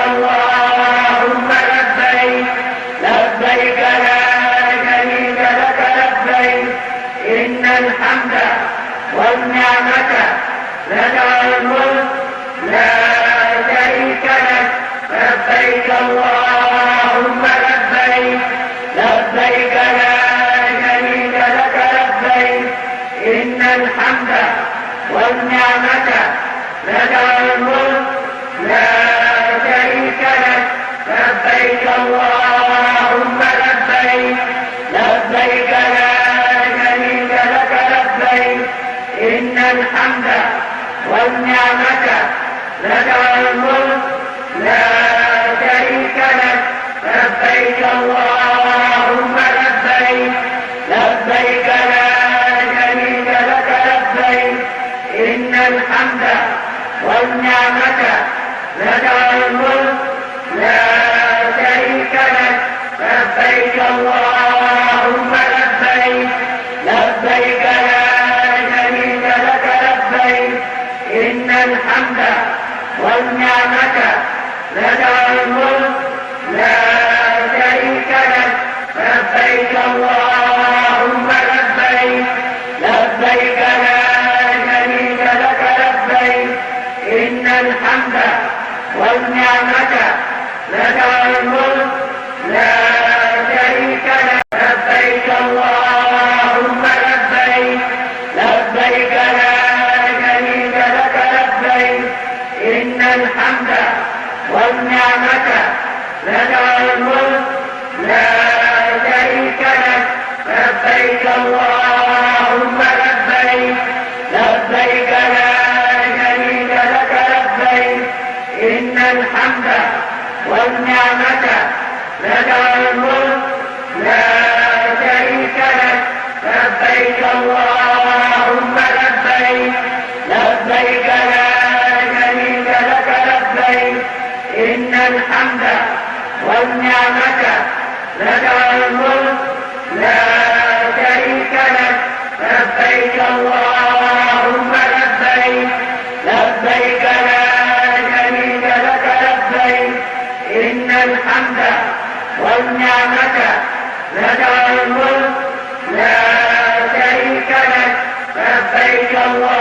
اللهم لبيك لبيك لا شريك لك لبيك إن الحمد والنعمة لك والملك لا شريك لك لبيك اللهم لبيك لبيك لا شريك لك لبيك إن الحمد والنعمة لك والملك لا شريك لك لبيك اللهم لبيك لبيك لا شريك لك لبيك إن الحمد والنعمة لك والملك لا شريك لك لبيك اللهم لبيك لبيك لا شريك لك لبيك إن الحمد والنعمة لك والملك لا شريك لك لبيك اللهم لبيك لبيك لا شريك لك لبيك إن الحمد والنعمة لك والملك لا شريك لك لبيك اللهم لبيك لبيك لا شريك لك لبيك إن الحمد والنعمة لك والملك لا شريك لك لبيك اللهم لبيك لبيك لا شريك لك لبيك إن الحمد والنعمة لك والملك لا شريك لك لبيك اللهم لبيك لبيك لا شريك لك لبيك إن الحمد والنعمة لك والملك لا شريك لك لبيك اللهم لبيك لبيك لا شريك لك لبيك إن الحمد والنعمة لك والملك لا شريك لك لبيك اللهم لبيك لبيك لا شريك لك لبيك إن الحمد والنعمة لك والملك لا شريك لك لبيك الله